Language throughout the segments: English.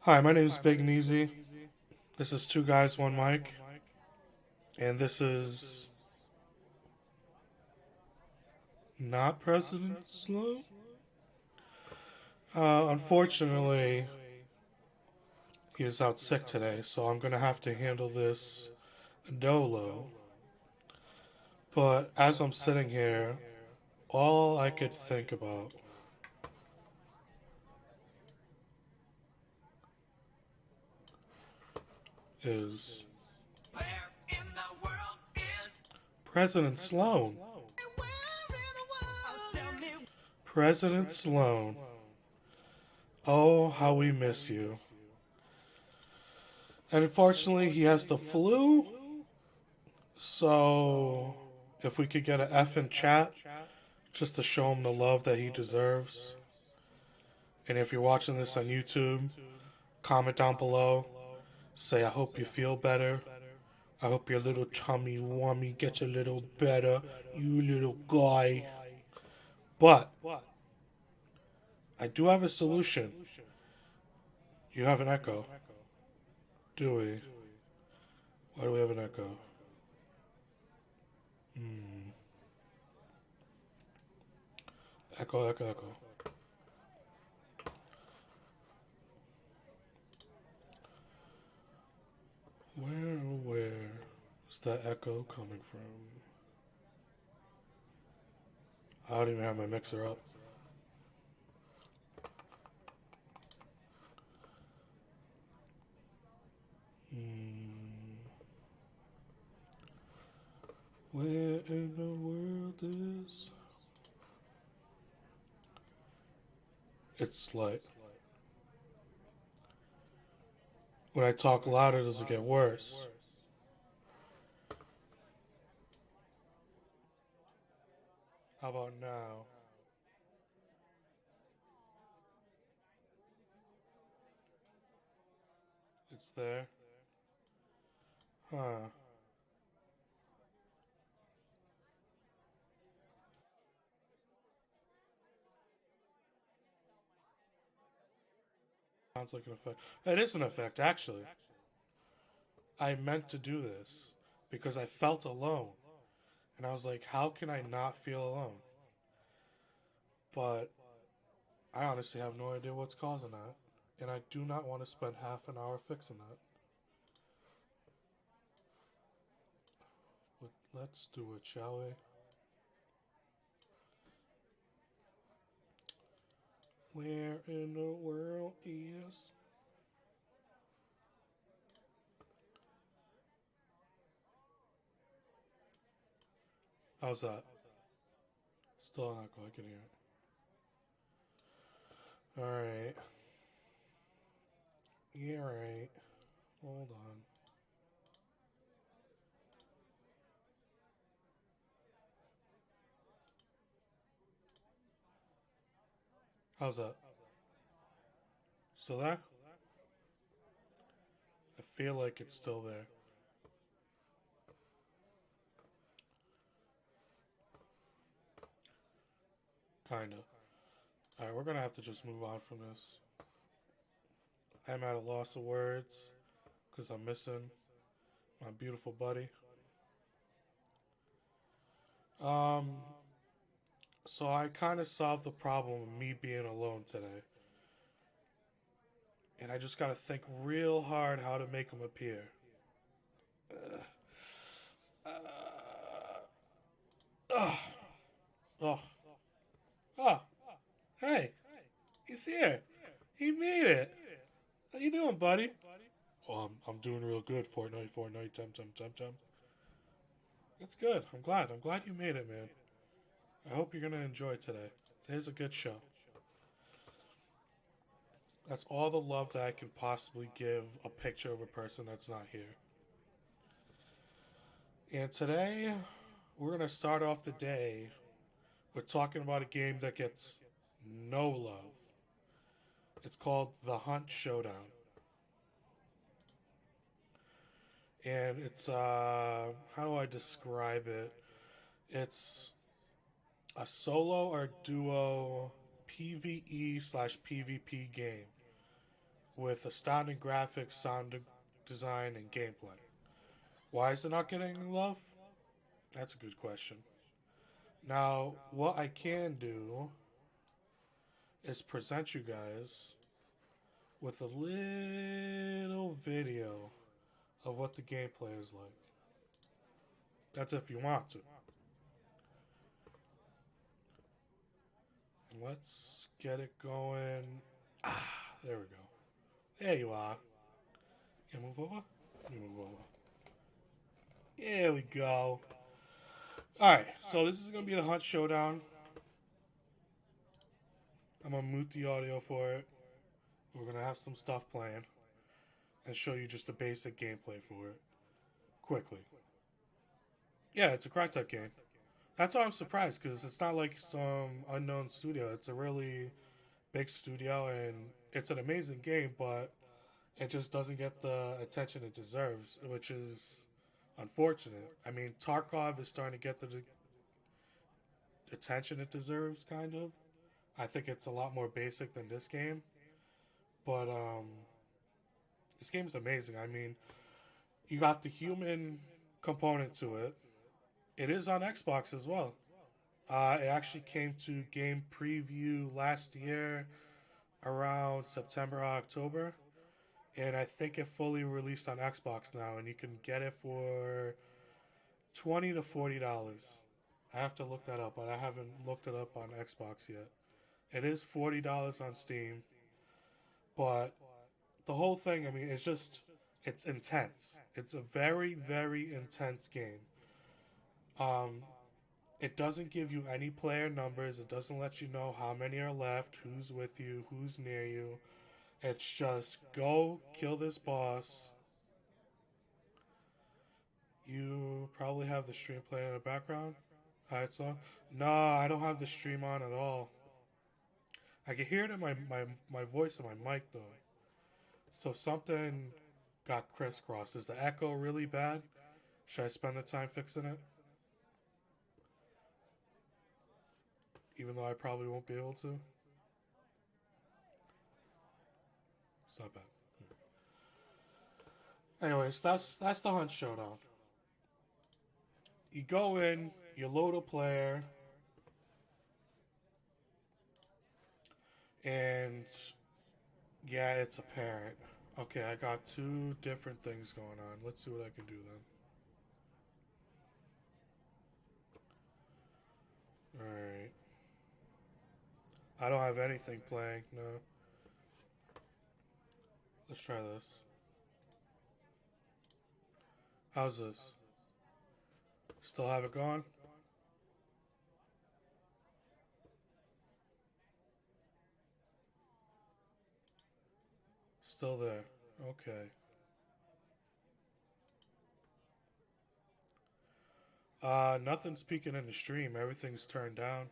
Hi, my name is Big Neezy. This is 2Guys1Mic, and this is not President Slow. Unfortunately, he is out sick today, so I'm gonna have to handle this dolo. But as I'm sitting here, all I could think about is President Sloan. President Sloan. Oh, how we miss you. And unfortunately, he has the flu. So, if we could get an F in chat, just to show him the love that he deserves. And if you're watching this on YouTube, comment down below. Say, I hope you feel better. I hope your little tummy wummy gets a little better, you little guy. But, I do have a solution. You have an echo. Do we? Why do we have an echo? Echo, echo, echo. Where is that echo coming from? I don't even have my mixer up. Where in the world is... It's like... When I talk louder, does it get worse? How about now? It's there? Huh. Sounds like an effect. It is an effect, actually. I meant to do this because I felt alone. And I was like, how can I not feel alone? But I honestly have no idea what's causing that. And I do not want to spend half an hour fixing that. But let's do it, shall we? Where in the world is... How's that? Still not quite getting it. Alright. Yeah, right. Hold on. How's that? Still there? I feel like it's still there. Kinda. Alright, we're gonna have to just move on from this. I'm at a loss of words because I'm missing my beautiful buddy. Um, so I kind of solved the problem of me being alone today. And I just gotta think real hard how to make him appear. Oh, oh, oh, hey, he's here. He made it. How you doing, buddy? Oh, I'm doing real good. Fortnite, Fortnite, Tem. It's good. I'm glad. I'm glad you made it, man. I hope you're gonna enjoy today. Today's a good show. That's all the love that I can possibly give a picture of a person that's not here. And today, we're gonna start off the day with talking about a game that gets no love. It's called the Hunt Showdown. And it's how do I describe it? It's a solo or duo PvE slash PvP game. with astounding graphics, sound design, and gameplay. Why is it not getting love? That's a good question. Now, what I can do is present you guys with a little video of what the gameplay is like. That's if you want to. And let's get it going. There we go. There you are. Can you move over? Let me move over. There we go. Alright, so this is going to be the Hunt Showdown. I'm going to mute the audio for it. We're going to have some stuff playing and show you just the basic gameplay for it. Quickly. Yeah, it's a Crytek game. That's why I'm surprised, because it's not like some unknown studio. It's a really big studio, and it's an amazing game, but it just doesn't get the attention it deserves, which is unfortunate. I mean, Tarkov is starting to get the attention it deserves, kind of. I think it's a lot more basic than this game, but this game is amazing. I mean, you got the human component to it. It is on Xbox as well. It actually came to game preview last year around September or October. And I think it fully released on Xbox now, and you can get it for $20 to $40. I have to look that up, but I haven't looked it up on Xbox yet. It is $40 on Steam, but the whole thing, I mean, it's intense. It's a very, very intense game. It doesn't give you any player numbers. It doesn't let you know how many are left, who's with you, who's near you. It's just go kill this boss. You probably have the stream playing in the background. Alright, so no, I don't have the stream on at all. I can hear it in my voice and my mic though. So something got crisscrossed. Is the echo really bad? Should I spend the time fixing it? Even though I probably won't be able to. It's not bad. Anyways, that's the Hunt Showdown. You go in, you load a player, and yeah, it's apparent. Okay, I got two different things going on. Let's see what I can do then. Alright. I don't have anything playing, no. Let's try this. How's this? Still have it going? Still there. Okay. Nothing's peeking in the stream. Everything's turned down.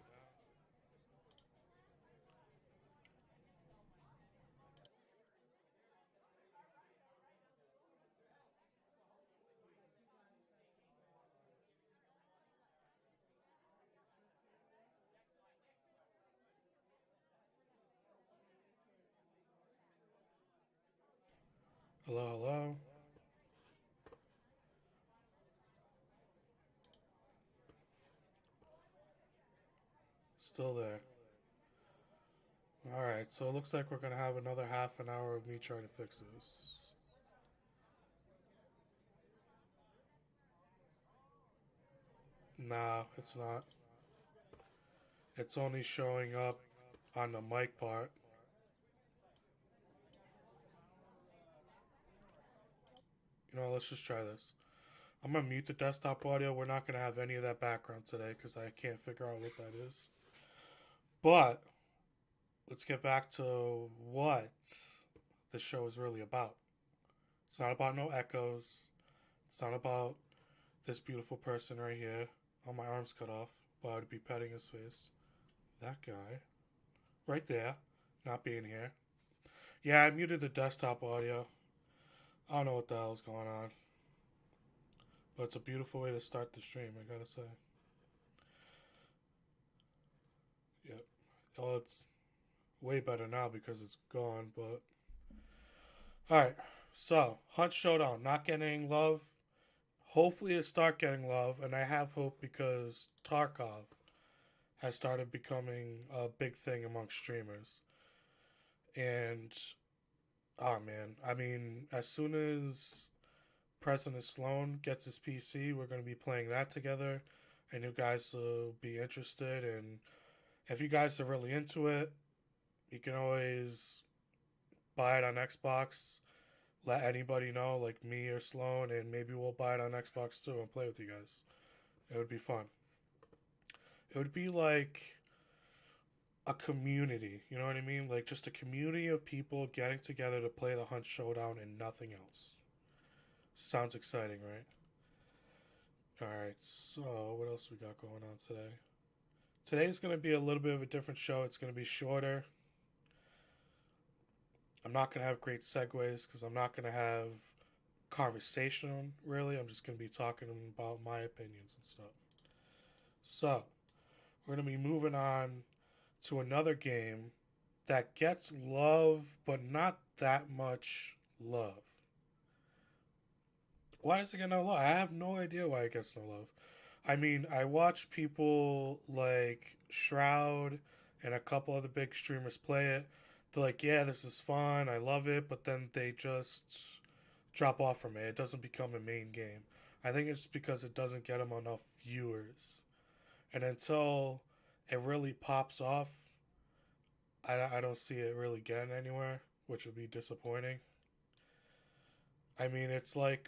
Hello, hello. Still there. Alright, so it looks like we're gonna have another half an hour of me trying to fix this. Nah, it's not. It's only showing up on the mic part. You know, let's just try this. I'm gonna mute the desktop audio. We're not gonna have any of that background today because I can't figure out what that is. But let's get back to what the show is really about. It's not about no echoes. It's not about this beautiful person right here. All my arms cut off, but I would be petting his face. That guy. Right there. Not being here. Yeah, I muted the desktop audio. I don't know what the hell's going on. But it's a beautiful way to start the stream, I gotta say. Yep. Well, it's way better now because it's gone, but Alright, so Hunt Showdown not getting love. Hopefully it start getting love, and I have hope because Tarkov has started becoming a big thing amongst streamers. And oh man, I mean, as soon as President Sloan gets his PC, we're going to be playing that together, and you guys will be interested. And if you guys are really into it, you can always buy it on Xbox. Let anybody know, like me or Sloan, and maybe we'll buy it on Xbox too and play with you guys. It would be fun. It would be like a community, you know what I mean? Like just a community of people getting together to play the Hunt Showdown and nothing else. Sounds exciting, right? Alright, so what else we got going on today? Today's going to be a little bit of a different show. It's going to be shorter. I'm not going to have great segues because I'm not going to have conversation, really. I'm just going to be talking about my opinions and stuff. So, we're going to be moving on to another game that gets love, but not that much love. Why does it get no love? I have no idea why it gets no love. I mean, I watch people like Shroud and a couple other big streamers play it. They're like, yeah, this is fun, I love it, but then they just drop off from it. It doesn't become a main game. I think it's because it doesn't get them enough viewers. And until it really pops off, I don't see it really getting anywhere, which would be disappointing. I mean, it's kind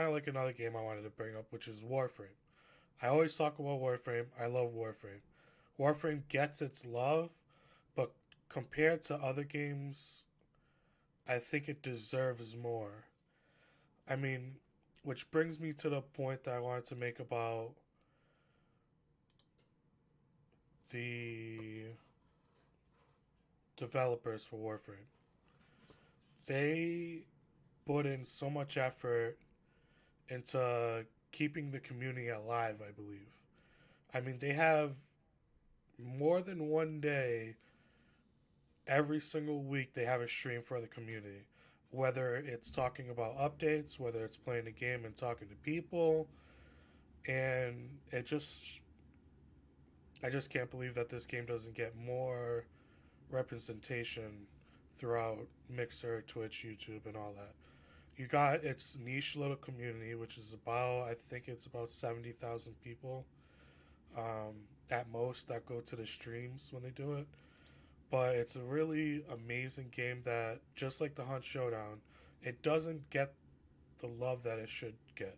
of like another game I wanted to bring up, which is Warframe. I always talk about Warframe. I love Warframe. Warframe gets its love, but compared to other games, I think it deserves more. I mean, which brings me to the point that I wanted to make about the developers for Warframe. They put in so much effort into keeping the community alive, I believe. I mean, they have more than one day every single week they have a stream for the community. Whether it's talking about updates, whether it's playing a game and talking to people, and I just can't believe that this game doesn't get more representation throughout Mixer, Twitch, YouTube, and all that. You got its niche little community, which is about, I think it's about 70,000 people at most that go to the streams when they do it. But it's a really amazing game that, just like the Hunt Showdown, it doesn't get the love that it should get.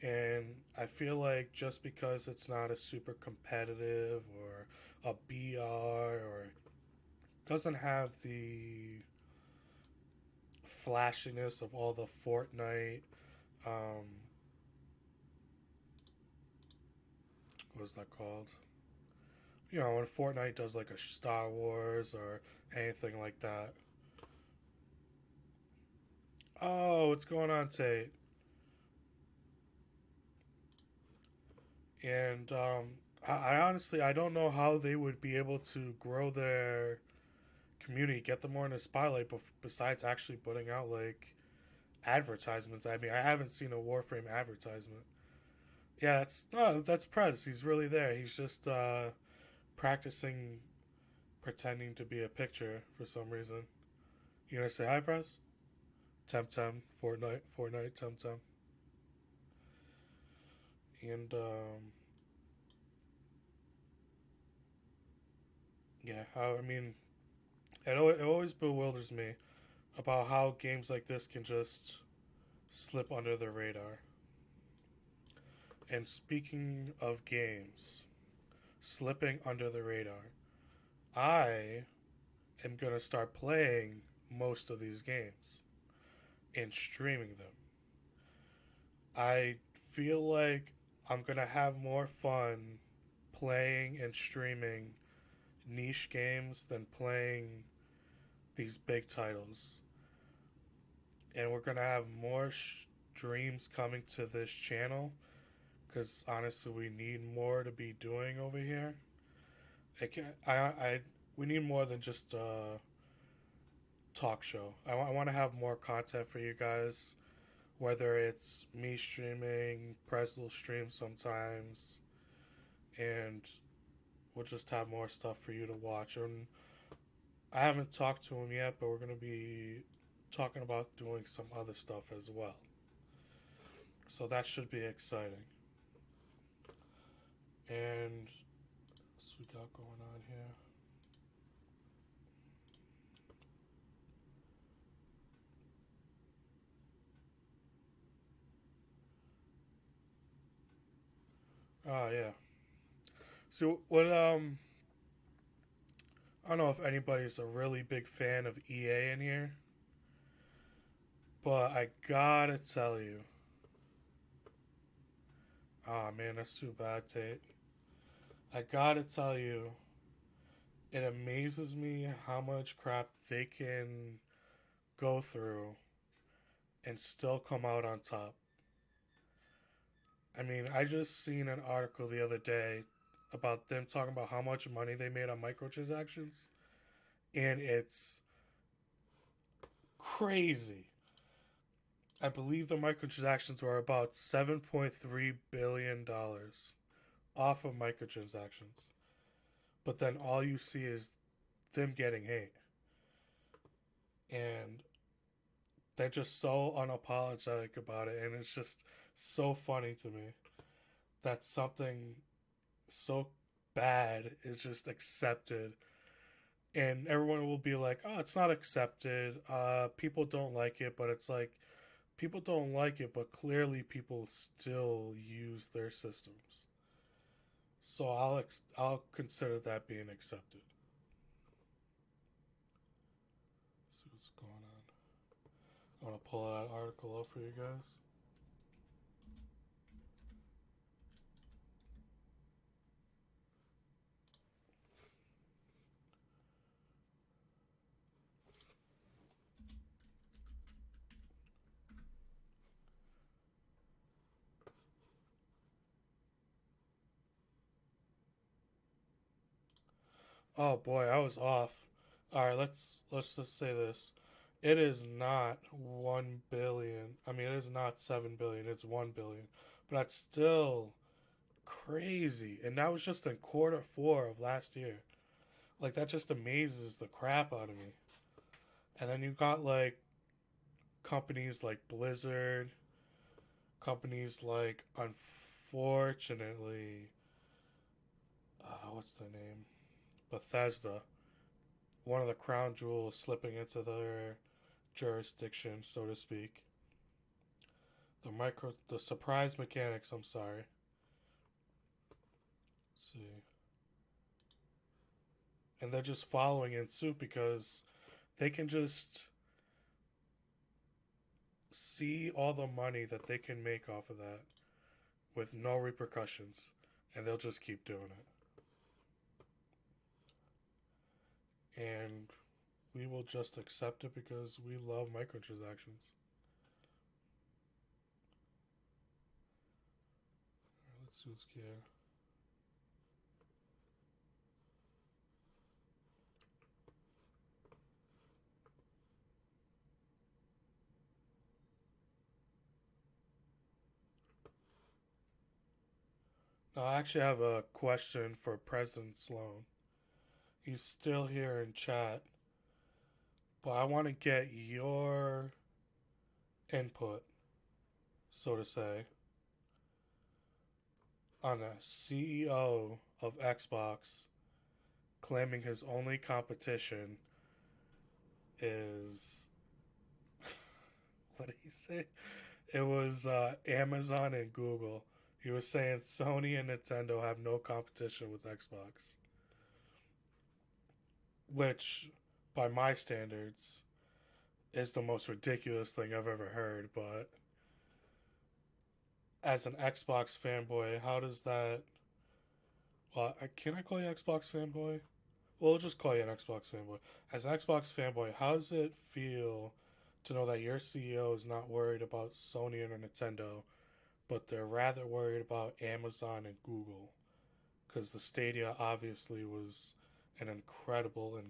And I feel like just because it's not a super competitive or a BR or doesn't have the flashiness of all the Fortnite, um, what's that called? You know, when Fortnite does like a Star Wars or anything like that. Oh, what's going on, Tate? And I honestly I don't know how they would be able to grow their community, get them more in the spotlight, besides actually putting out like advertisements. I mean, I haven't seen a Warframe advertisement. Yeah, that's no, that's Prez. He's really there. He's just practicing pretending to be a picture for some reason. You gonna say hi, Prez? Temtem, Fortnite, Temtem, and yeah. How I mean, it always bewilders me about how games like this can just slip under the radar. And speaking of games slipping under the radar, I am going to start playing most of these games and streaming them. I feel like I'm going to have more fun playing and streaming niche games than playing these big titles. And we're going to have more streams coming to this channel because honestly, we need more to be doing over here. We need more than just talk show. I want to have more content for you guys, whether it's me streaming, Prez will stream sometimes, and we'll just have more stuff for you to watch. And I haven't talked to him yet, but we're going to be talking about doing some other stuff as well. So that should be exciting. And what we got going on here? Oh yeah. So what I don't know if anybody's a really big fan of EA in here, but I gotta tell you. Oh man, that's too bad, Tate. I gotta tell you, it amazes me how much crap they can go through and still come out on top. I mean, I just seen an article the other day about them talking about how much money they made on microtransactions, and it's crazy. I believe the microtransactions were about $7.3 billion off of microtransactions. But then all you see is them getting hate. And they're just so unapologetic about it, and it's just so funny to me that something so bad is just accepted, and everyone will be like, oh, it's not accepted, people don't like it. But it's like, people don't like it, but clearly people still use their systems. So I'll consider that being accepted. Let's see what's going on. I want to pull that article up for you guys. Oh boy, I was off. All right, let's just say this. It is not 1 billion. I mean, it is not 7 billion. It's 1 billion. But that's still crazy. And that was just in quarter 4 of last year. Like, that just amazes the crap out of me. And then you got like companies like Blizzard, companies like, unfortunately, what's their name? Bethesda. One of the crown jewels slipping into their jurisdiction, so to speak. The surprise mechanics, I'm sorry. Let's see. And they're just following in suit because they can just see all the money that they can make off of that with no repercussions, and they'll just keep doing it. And we will just accept it because we love microtransactions. Let's see what's here. Now, I actually have a question for President Sloan. He's still here in chat, but I want to get your input, so to say, on a CEO of Xbox claiming his only competition is what did he say? It was Amazon and Google. He was saying Sony and Nintendo have no competition with Xbox, which, by my standards, is the most ridiculous thing I've ever heard. But as an Xbox fanboy, how does that? Well, can I call you Xbox fanboy? Well, we'll just call you an Xbox fanboy. As an Xbox fanboy, how does it feel to know that your CEO is not worried about Sony or Nintendo, but they're rather worried about Amazon and Google? Because the Stadia obviously was an incredible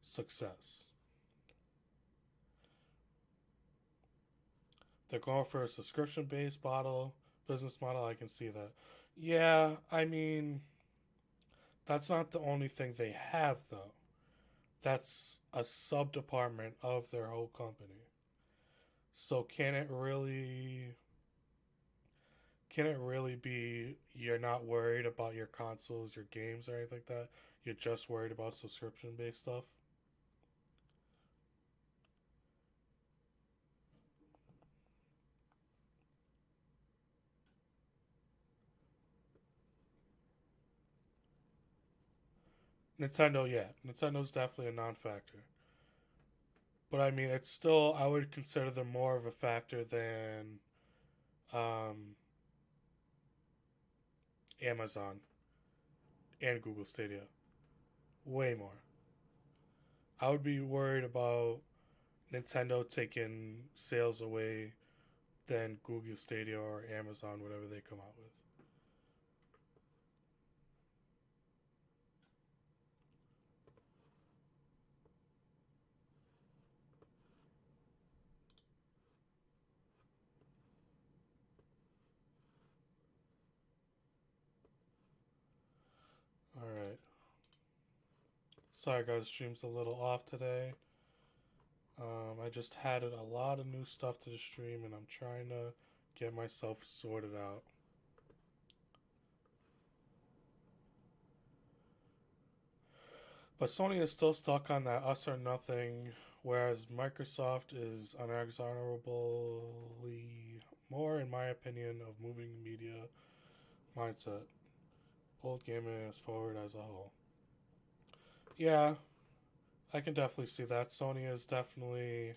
success. They're going for a subscription-based business model. I can see that. Yeah, I mean, that's not the only thing they have, though. That's a sub-department of their whole company. So can it really be you're not worried about your consoles, your games, or anything like that? You're just worried about subscription-based stuff? Nintendo, yeah. Nintendo's definitely a non-factor. But I mean, it's still, I would consider them more of a factor than um, Amazon and Google Stadia. Way more. I would be worried about Nintendo taking sales away than Google Stadia or Amazon, whatever they come out with. Alright. Sorry guys, stream's a little off today. I just added a lot of new stuff to the stream and I'm trying to get myself sorted out. But Sony is still stuck on that us or nothing, whereas Microsoft is inexorably more, in my opinion, of moving media mindset. Old gaming is forward as a whole. Yeah, I can definitely see that. Sony is definitely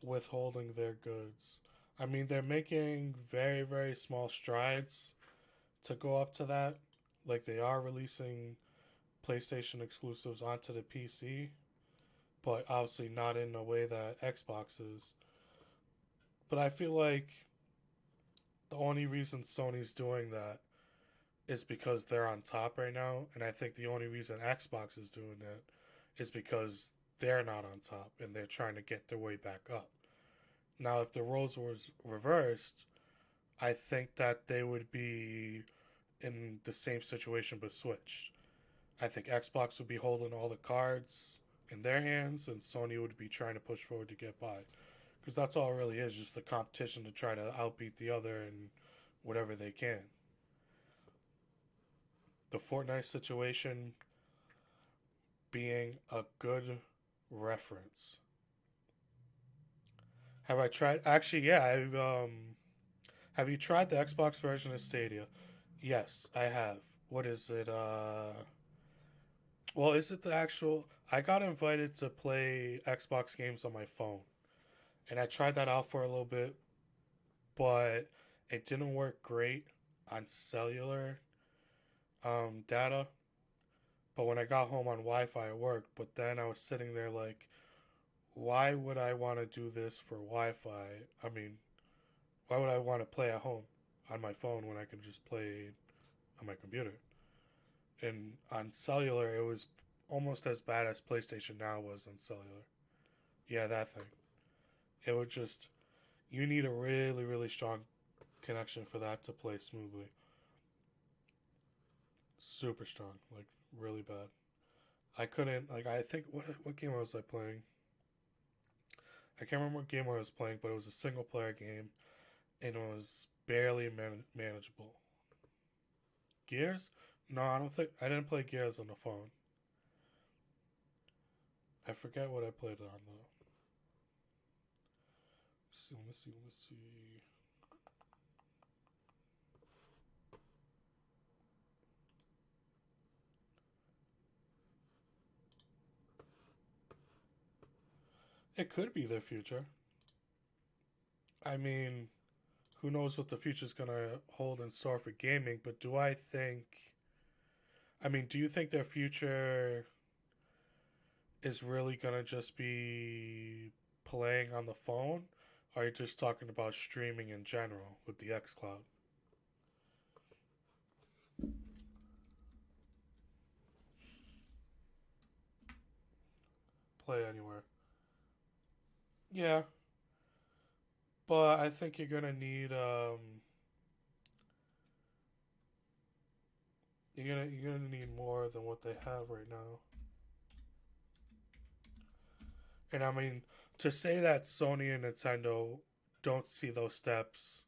withholding their goods. I mean, they're making very, very small strides to go up to that. Like, they are releasing PlayStation exclusives onto the PC, but obviously not in a way that Xbox is. But I feel like the only reason Sony's doing that is because they're on top right now, and I think the only reason Xbox is doing it is because they're not on top and they're trying to get their way back up. Now, if the roles was reversed, I think that they would be in the same situation but switched. I think Xbox would be holding all the cards in their hands, and Sony would be trying to push forward to get by. Because that's all it really is, just the competition to try to outbeat the other in whatever they can. The Fortnite situation being a good reference. Have I tried? Actually, yeah. Have you tried the Xbox version of Stadia? Yes, I have. What is it? Well, is it the actual? I got invited to play Xbox games on my phone, and I tried that out for a little bit, but it didn't work great on cellular data. But when I got home on Wi-Fi, it worked. But then I was sitting there like, why would I want to do this for Wi-Fi? I mean, why would I want to play at home on my phone when I can just play on my computer? And on cellular, it was almost as bad as PlayStation Now was on cellular. Yeah, that thing. It would just, you need a really, really strong connection for that to play smoothly. Super strong, like really bad. I couldn't, like, I think, what game was I playing? I can't remember what game I was playing, but it was a single player game and it was barely manageable. Gears? No, I didn't play Gears on the phone. I forget what I played it on though. Let me see. It could be their future. I mean, who knows what the future's gonna hold in store for gaming, but do you think their future is really gonna just be playing on the phone? Or are you just talking about streaming in general with the xCloud? play anywhere. Yeah, but I think you're gonna need more than what they have right now. And I mean, to say that Sony and Nintendo don't see those steps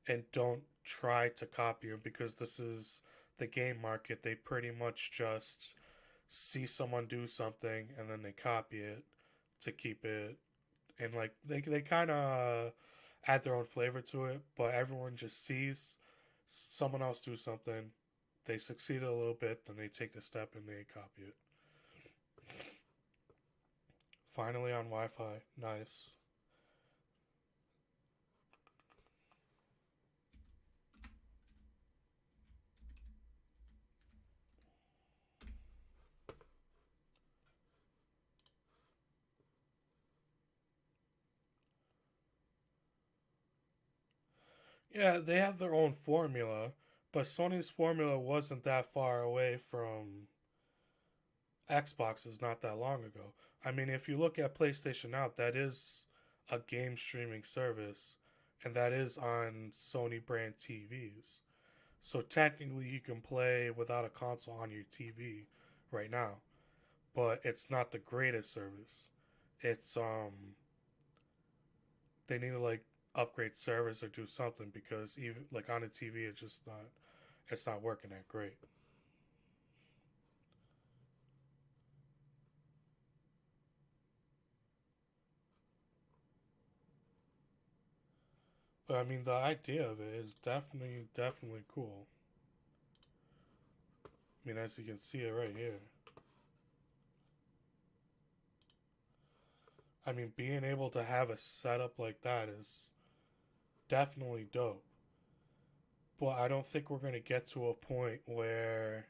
and don't try to copy them because this is the game market, they pretty much just see someone do something and then they copy it to keep it, and like they kind of add their own flavor to it, but everyone just sees someone else do something, they succeed a little bit, then they take the step and they copy it. Finally on Wi-Fi, nice. Yeah, they have their own formula, but Sony's formula wasn't that far away from Xboxes not that long ago. I mean, if you look at PlayStation Now, that is a game streaming service, and that is on Sony brand TVs. So technically, you can play without a console on your TV right now, but it's not the greatest service. It's they need to like upgrade service or do something because even like on a TV, it's not working that great. But I mean, the idea of it is definitely cool. I mean, as you can see it right here. I mean, being able to have a setup like that is definitely dope. But I don't think we're going to get to a point where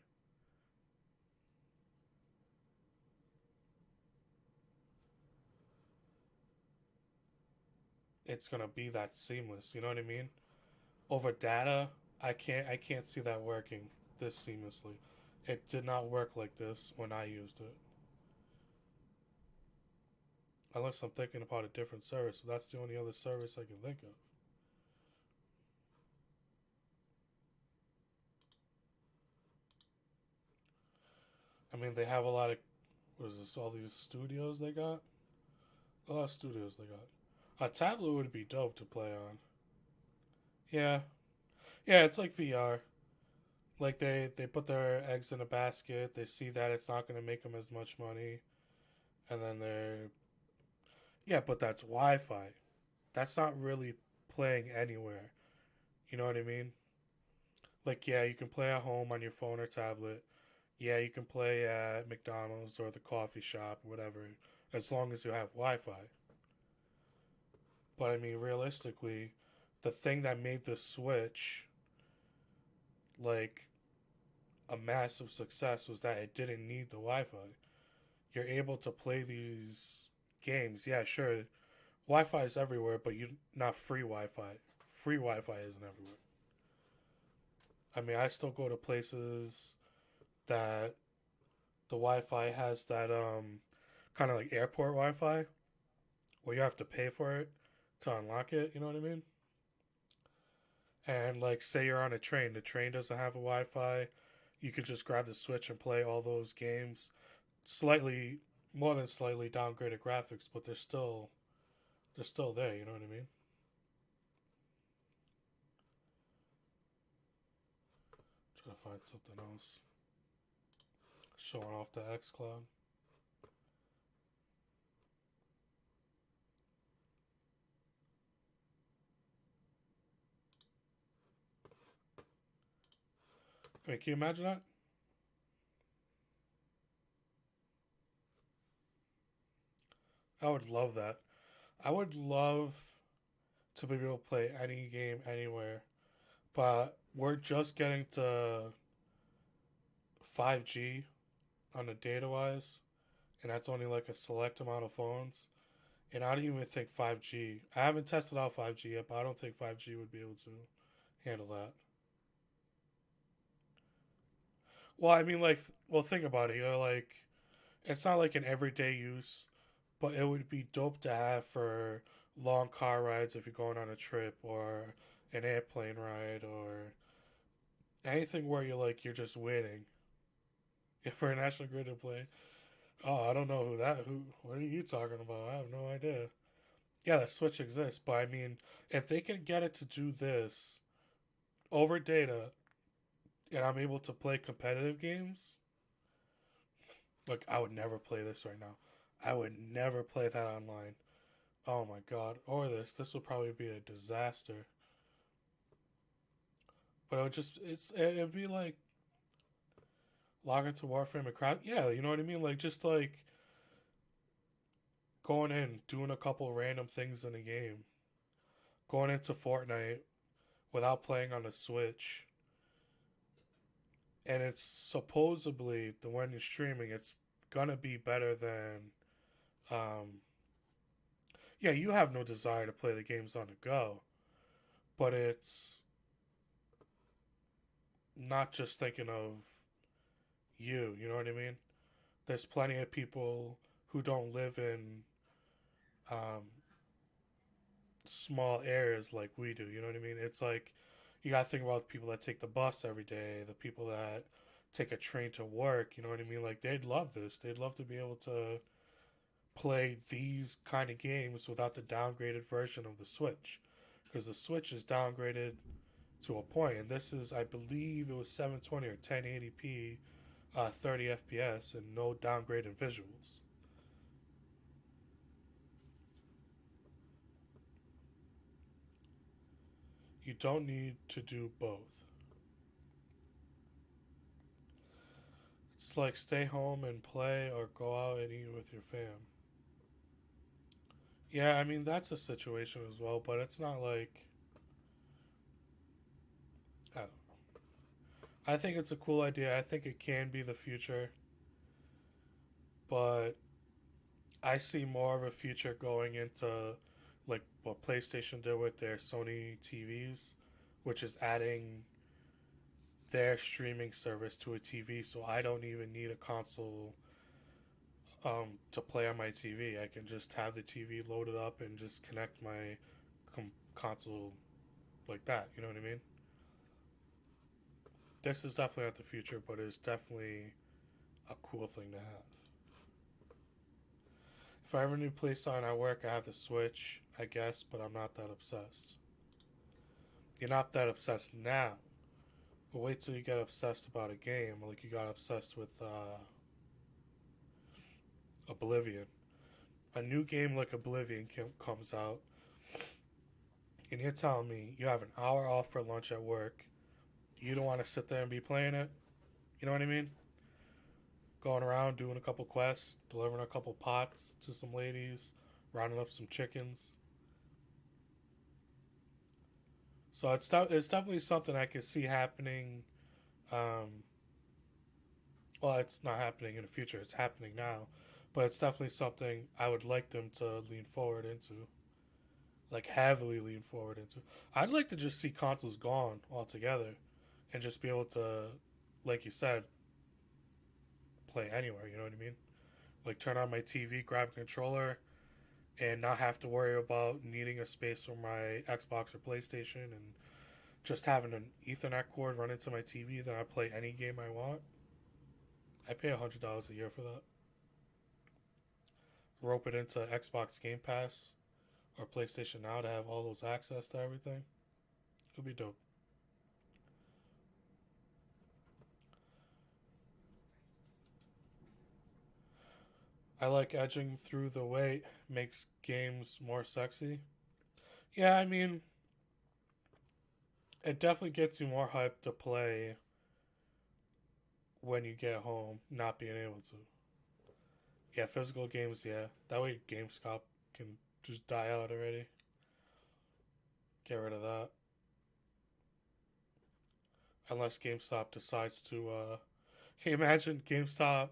it's going to be that seamless. You know what I mean? Over data, I can't see that working this seamlessly. It did not work like this when I used it. Unless I'm thinking about a different service. But that's the only other service I can think of. I mean, they have a lot of, what is this, all these studios they got? A lot of studios they got. A tablet would be dope to play on. Yeah. Yeah, it's like VR. Like they put their eggs in a basket. They see that it's not going to make them as much money, and then they're yeah, but that's Wi-Fi. That's not really playing anywhere. You know what I mean? Like yeah, you can play at home on your phone or tablet. Yeah, you can play at McDonald's or the coffee shop, or whatever, as long as you have Wi-Fi. But I mean, realistically, the thing that made the Switch like a massive success was that it didn't need the Wi-Fi. You're able to play these games. Yeah, sure, Wi-Fi is everywhere, but you not free Wi-Fi. Free Wi-Fi isn't everywhere. I mean, I still go to places that the Wi-Fi has that kind of like airport Wi-Fi where you have to pay for it to unlock it. You know what I mean? And like, say you're on a train, the train doesn't have a Wi-Fi. You could just grab the Switch and play all those games. Slightly more than slightly downgraded graphics, but they're still there. You know what I mean? Try to find something else showing off the X Cloud. I mean, can you imagine that? I would love that. I would love to be able to play any game anywhere, but we're just getting to 5G on the data wise, and that's only like a select amount of phones. And I don't even think 5G. I haven't tested out 5G yet, but I don't think 5G would be able to handle that. Well, I mean, like, well, think about it. You're like, it's not like an everyday use. but it would be dope to have for long car rides if you're going on a trip or an airplane ride or anything where you're just waiting for a National Grid to play. Oh, I don't know who what are you talking about? I have no idea. Yeah, the Switch exists, but I mean, if they can get it to do this over data and I'm able to play competitive games, like I would never play this right now. I would never play that online. Oh my god. Or this would probably be a disaster. But it would it'd be like log into Warframe and crowd. Yeah, you know what I mean? Like just like going in, doing a couple random things in a game. Going into Fortnite without playing on the Switch. And it's supposedly the when you're streaming, it's gonna be better than um yeah, you have no desire to play the games on the go, but it's not just thinking of you know what I mean? There's plenty of people who don't live in um, small areas like we do. You know what I mean? It's like you got to think about the people that take the bus every day, the people that take a train to work. You know what I mean? Like they'd love this. They'd love to be able to play these kind of games without the downgraded version of the Switch, because the Switch is downgraded to a point, and this is, I believe, it was 720 or 1080p, 30 FPS, and no downgraded visuals. You don't need to do both. It's like stay home and play or go out and eat with your fam. Yeah, I mean, that's a situation as well, but it's not like. I don't know. I think it's a cool idea. I think it can be the future, but I see more of a future going into like what PlayStation did with their Sony TVs, which is adding their streaming service to a TV, so I don't even need a console to play on my TV. I can just have the TV loaded up and just connect my console like that. You know what I mean? This is definitely not the future, but it's definitely a cool thing to have. If I ever need to play something at work, I have the Switch, I guess, but I'm not that obsessed. You're not that obsessed now, but wait till you get obsessed about a game, like you got obsessed with Oblivion. A new game like Oblivion comes out, and you're telling me you have an hour off for lunch at work. You don't want to sit there and be playing it. You know what I mean? Going around doing a couple quests, delivering a couple pots to some ladies, rounding up some chickens. So it's definitely something I could see happening. Um, well, it's not happening in the future; it's happening now. But it's definitely something I would like them to lean forward into, like heavily lean forward into. I'd like to just see consoles gone altogether, and just be able to, like you said, play anywhere. You know what I mean? Like turn on my TV, grab a controller, and not have to worry about needing a space for my Xbox or PlayStation, and just having an Ethernet cord run into my TV. Then I play any game I want. I pay $100 a year for that. Rope it into Xbox Game Pass or PlayStation Now to have all those access to everything. It'll be dope. I like edging through the weight, makes games more sexy. Yeah, I mean, it definitely gets you more hyped to play when you get home, not being able to. Yeah, physical games, yeah. That way GameStop can just die out already. Get rid of that. Unless GameStop decides to, can you imagine GameStop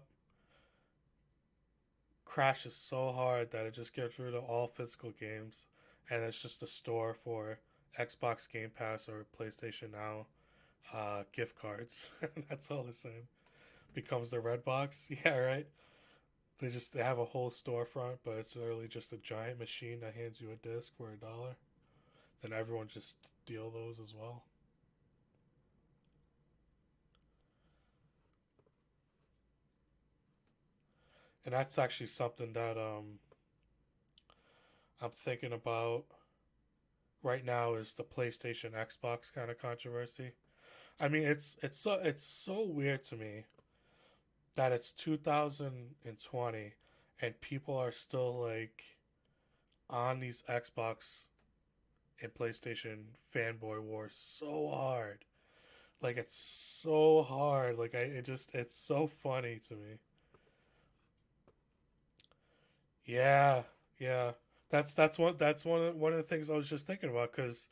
crashes so hard that it just gets rid of all physical games and it's just a store for Xbox Game Pass or PlayStation Now gift cards. That's all it's in. Becomes the red box. Yeah, right. They have a whole storefront, but it's literally just a giant machine that hands you a disc for $1. Then everyone just steal those as well. And that's actually something that I'm thinking about right now is the PlayStation Xbox kind of controversy. I mean, it's so weird to me that it's 2020 and people are still like on these Xbox and PlayStation fanboy wars so hard. Like it's so hard. Like it's so funny to me. Yeah, yeah. That's one of the things I was just thinking about because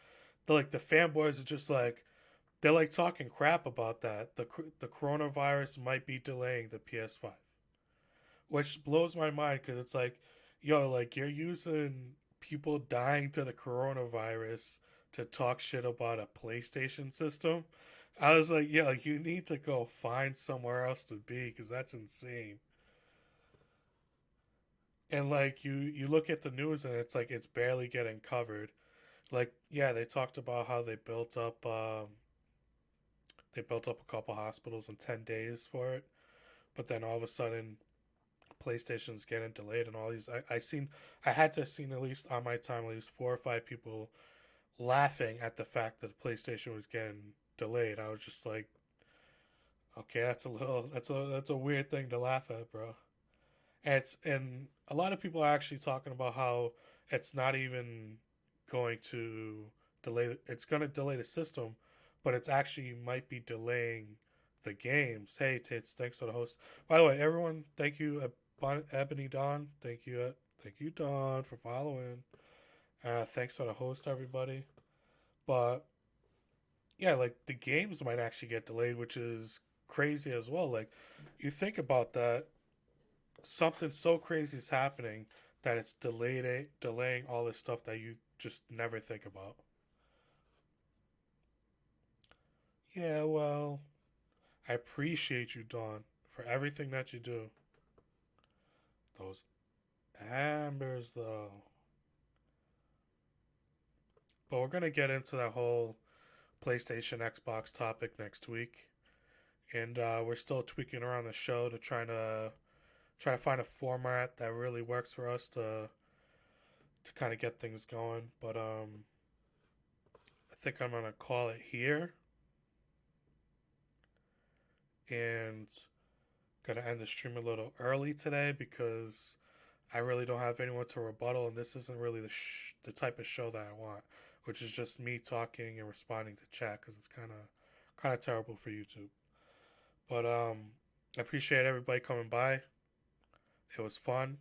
the fanboys are just like they're like talking crap about that. The coronavirus might be delaying the PS5, which blows my mind because it's like, yo, like you're using people dying to the coronavirus to talk shit about a PlayStation system. I was like, yo, you need to go find somewhere else to be because that's insane. And like you look at the news and it's like it's barely getting covered. Like yeah, they talked about how they built up a couple hospitals in 10 days for it, but then all of a sudden PlayStation's getting delayed and all these. I had to have seen at least on my time at least 4 or 5 people laughing at the fact that the PlayStation was getting delayed. I was just like, okay, that's a weird thing to laugh at, bro. And a lot of people are actually talking about how it's not even going to delay. It's going to delay the system, but it's actually might be delaying the games. Hey, Tits, thanks for the host. By the way, everyone, thank you, Ebony Dawn. Thank you, Dawn, for following. Thanks for the host, everybody. But yeah, like the games might actually get delayed, which is crazy as well. Like you think about that, something so crazy is happening that it's delaying all this stuff that you just never think about. Yeah, well, I appreciate you, Dawn, for everything that you do. Those ambers, though. But we're gonna get into that whole PlayStation Xbox topic next week, and we're still tweaking around the show to try to find a format that really works for us to kind of get things going. But I think I'm gonna call it here and gonna end the stream a little early today because I really don't have anyone to rebuttal, and this isn't really the type of show that I want, which is just me talking and responding to chat because it's kind of terrible for YouTube. But I appreciate everybody coming by. It was fun.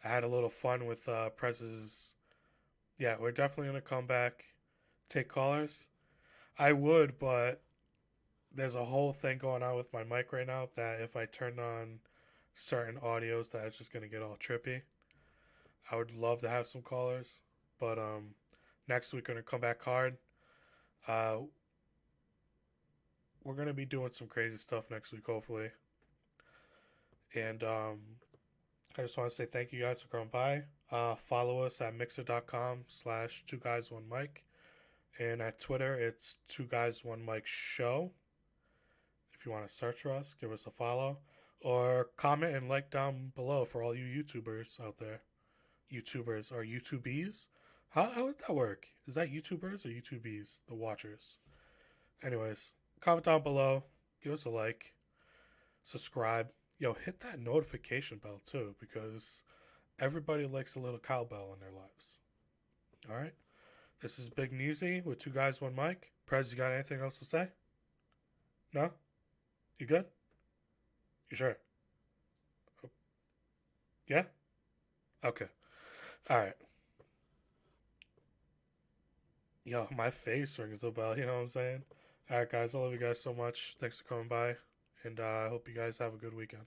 I had a little fun with Prez's. Yeah, we're definitely gonna come back, take callers. I would, but there's a whole thing going on with my mic right now that if I turn on certain audios, that it's just gonna get all trippy. I would love to have some callers, but next week we're gonna come back hard. Uh, we're gonna be doing some crazy stuff next week, hopefully. And I just want to say thank you guys for coming by. Follow us at mixer.com/2Guys1Mic. And at Twitter, it's 2Guys1Mic Show. If you want to search for us, give us a follow. Or comment and like down below for all you YouTubers out there. YouTubers or YouTubies? How would that work? Is that YouTubers or YouTubies? The watchers. Anyways, comment down below. Give us a like. Subscribe. Yo, hit that notification bell too because everybody likes a little cowbell in their lives. Alright? This is Big Neezy with 2Guys1Mic. Prez, you got anything else to say? No? You good? You sure? Yeah? Okay. Alright. Yo, my face rings the bell, you know what I'm saying? Alright, guys, I love you guys so much. Thanks for coming by. And I hope you guys have a good weekend.